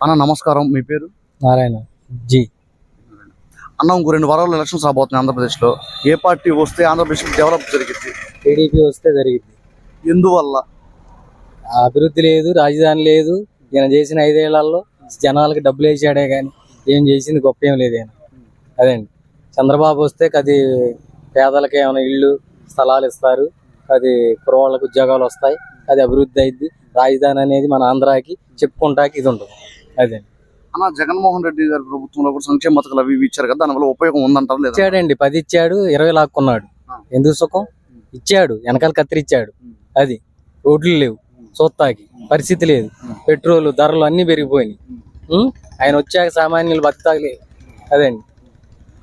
అన్న నమస్కారం, మీ పేరు? నారాయణ జీ. అన్న, ఇంకో 2 వారాల్లో ఎలక్షన్స్ రాబోతున్నాయి ఆంధ్రప్రదేశ్లో. ఏ పార్టీ వస్తే ఆంధ్రప్రదేశ్ డెవలప్ జరిగింది? టీడీపీ వస్తే జరిగింది. ఎందువల్ల? అభివృద్ధి లేదు, రాజధాని లేదు. ఈయన చేసిన 5 ఏళ్లలో జనాలకి డబ్బులు వేసాడే కానీ ఏం చేసింది గొప్ప ఏం లేదు ఆయన. అదండి, చంద్రబాబు వస్తే అది పేదలకి ఏమైనా ఇళ్ళు స్థలాలు ఇస్తారు, అది కుర్రోళ్ళకి ఉద్యోగాలు వస్తాయి, అది అభివృద్ధి అయింది. రాజధాని అనేది మన ఆంధ్రాకి చెప్పుకుంటాకి ఇది ఉంటుంది. అదండి అన్న, జగన్మోహన్ రెడ్డి గారి ప్రభుత్వంలో కూడా సంక్షేమ పథకాలు అవి ఇచ్చారు కదా, దానివల్ల ఉపయోగం ఉందంటారు? లేదా? ఇచ్చాడండి, 10 ఇచ్చాడు, 20 లాక్కున్నాడు. ఎందుకు సుఖం? ఇచ్చాడు, వెనకాల కత్తిరిచ్చాడు. అది రోడ్లు లేవు, చూస్తాకి పరిస్థితి లేదు, పెట్రోల్ ధరలు అన్ని పెరిగిపోయినాయి. ఆయన వచ్చాక సామాన్యులు బతకలేదు. అదండి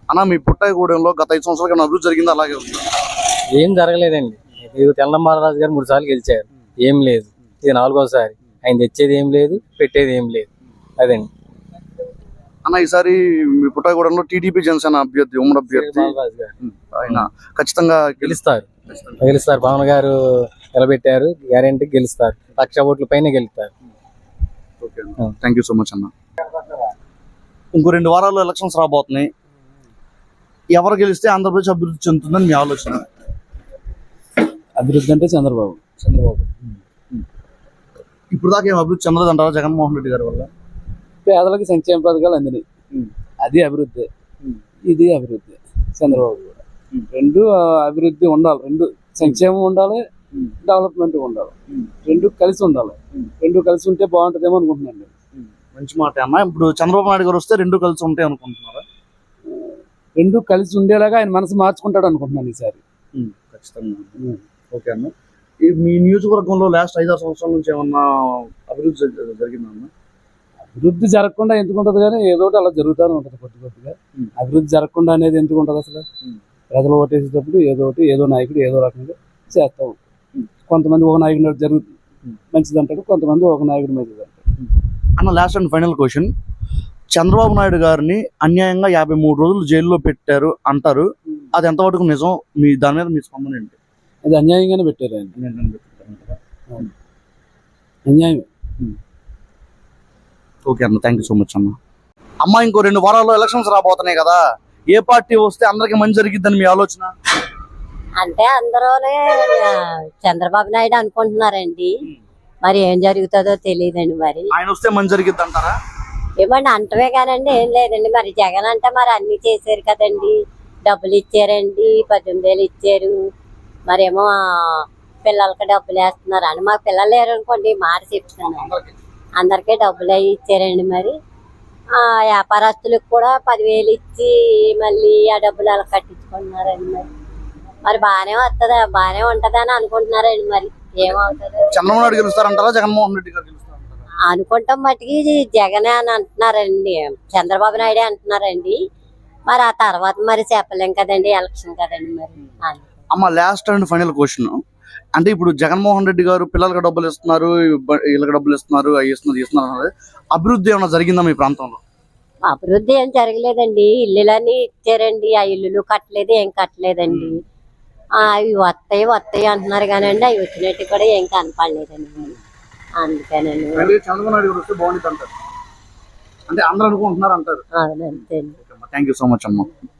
అన్న, మీ పుట్టాయిగూడెంలో గత 5 సంవత్సరాలుగా అభివృద్ధి జరిగింది, అలాగే ఉంది? ఏం జరగలేదండి. ఇది తెల్లంబాలరాజు గారు 3 సార్లు గెలిచారు, ఏం లేదు. ఇది 4వసారి. ఆయన తెచ్చేది ఏం లేదు, పెట్టేది ఏం లేదు. అదండి అన్న, ఈసారి మీ పుట్టాయిగూడెంలో టీడీపీ జనసేన అభ్యర్థి, ఉమ్మడి అభ్యర్థి ఆయన ఖచ్చితంగా గెలుస్తారు. పవన్ గారు నిలబెట్టారు, గ్యారెంటీ గెలుస్తారు. 1,00,000 ఓట్ల పైన గెలుస్తారు. థ్యాంక్ యూ సో మచ్ అన్న. ఇంకో 2 వారాల్లో ఎలక్షన్స్ రాబోతున్నాయి. ఎవరు గెలిస్తే ఆంధ్రప్రదేశ్ అభివృద్ధి చెందుతుందని మీ ఆలోచన? అభివృద్ధి అంటే చంద్రబాబు. ఇప్పుడు దాకా ఏం అభివృద్ధి చెందలేదు అంటారా జగన్మోహన్ రెడ్డి గారి వల్ల? పేదలకు సంక్షేమ పథకాలు అందినాయి, అది అభివృద్ధి. ఇది అభివృద్ధి. చంద్రబాబు కూడా 2 అభివృద్ధి ఉండాలి, 2 సంక్షేమం ఉండాలి, డెవలప్మెంట్ ఉండాలి, 2 కలిసి ఉండాలి. 2 కలిసి ఉంటే బాగుంటుందేమో అనుకుంటున్నాను. మంచి మాట అన్న. ఇప్పుడు చంద్రబాబు నాయుడు గారు వస్తే 2 కలిసి ఉంటాయి అనుకుంటున్నారా? 2 కలిసి ఉండేలాగా ఆయన మనసు మార్చుకుంటాడు అనుకుంటున్నాను ఈసారి. ఖచ్చితంగా. ఓకే అన్న. మీ నియోజకవర్గంలో లాస్ట్ 5-6 సంవత్సరాల నుంచి ఏమన్నా అభివృద్ధి జరిగిందన్న? అభివృద్ధి జరగకుండా ఎందుకు ఉంటుంది, కానీ ఏదో ఒకటి అలా జరుగుతూనే ఉంటుంది కొద్దిగా. అభివృద్ధి జరగకుండా అనేది ఎందుకు ఉంటుంది అసలు? ప్రజలు ఓటేసేటప్పుడు ఏదో నాయకుడు ఏదో రకంగా చేస్తూ ఉంటాడు. కొంతమంది ఒక నాయకుడు జరుగుతుంది మంచిది అంటాడు, కొంతమంది ఒక నాయకుడు మంచిది అంటాడు. అన్న, last and final question. Chandrababu Naidu గారిని అన్యాయంగా 53 రోజులు జైల్లో పెట్టారు అంటారు, అది ఎంతవరకు నిజం? మీ దాని మీద మీ స్పందన ఏంటి? అది అన్యాయంగానే పెట్టారు ఆయన. అన్యాయం. ఓకే అన్న, థ్యాంక్ యూ సో మచ్ అన్న. అమ్మ, ఇంకో 2 వారాల్లో ఎలక్షన్స్ రాబోతున్నాయి కదా, ఏ పార్టీ వస్తే అందరికి మంచి జరిగిద్దని మీ ఆలోచన? అంటే అందరూనే చంద్రబాబు నాయుడు అనుకుంటున్నారండి, మరి ఏం జరుగుతుందో తెలియదండి. మరి ఆయన వస్తే మంచి జరిగిద్ది అంటారా? ఏమండి అంటవే కానండి, ఏం లేదండి. మరి జగన్ అంటే మరి అన్ని చేశారు కదండి, డబ్బులు ఇచ్చారండి, 18,000 ఇచ్చారు. మరేమో పిల్లలకి డబ్బులు వేస్తున్నారు అని, మాకు పిల్లలు లేరు అనుకోండి, మాట చెప్తున్నాను, అందరికీ డబ్బులు అవి ఇచ్చారండి. మరి వ్యాపారస్తులకు కూడా 10,000 ఇచ్చి మళ్ళీ ఆ డబ్బులు అలా కట్టించుకుంటున్నారండి. మరి బాగానే వస్తుందా, బాగానే ఉంటదా అని అనుకుంటున్నారండి. మరి ఏమవుతుంది? చంద్రబాబు నాయుడు గెలుస్తారంటారా, జగన్మోహన్ రెడ్డి గారు గెలుస్తారంటారా? అనుకుంటాం మట్టుకి జగనే అని అంటున్నారండి, చంద్రబాబు నాయుడే అంటున్నారండి. మరి ఆ తర్వాత మరి చెప్పలేం కదండి, ఎలక్షన్ కదండి. మరి అమ్మ, లాస్ట్ అండ్ ఫైనల్ క్వశ్చన్. అంటే ఇప్పుడు జగన్మోహన్ రెడ్డి గారు పిల్లలకు డబ్బులు ఇస్తున్నారు, వీళ్ళకి డబ్బులు ఇస్తున్నారు, అవి ఇస్తున్నారు, అభివృద్ధి ఏమైనా జరిగిందా మీ ప్రాంతంలో? అభివృద్ధి ఏం జరగలేదండి. ఇల్లులన్నీ ఇచ్చారండి, ఆ ఇల్లులు కట్టలేదు, ఏం కట్టలేదండి. అవి వస్తాయి అంటున్నారు కానండి, అవి వచ్చినట్టు కూడా ఏం కనపడలేదండి. అందుకేనండి చంద్రబాబు నాయుడు గారు వస్తే బాగుంటుంది అంటారు, అంటే అందరూ అనుకుంటున్నారు అంటారు. అవునంతే. థ్యాంక్ యూ సో మచ్ అమ్మ.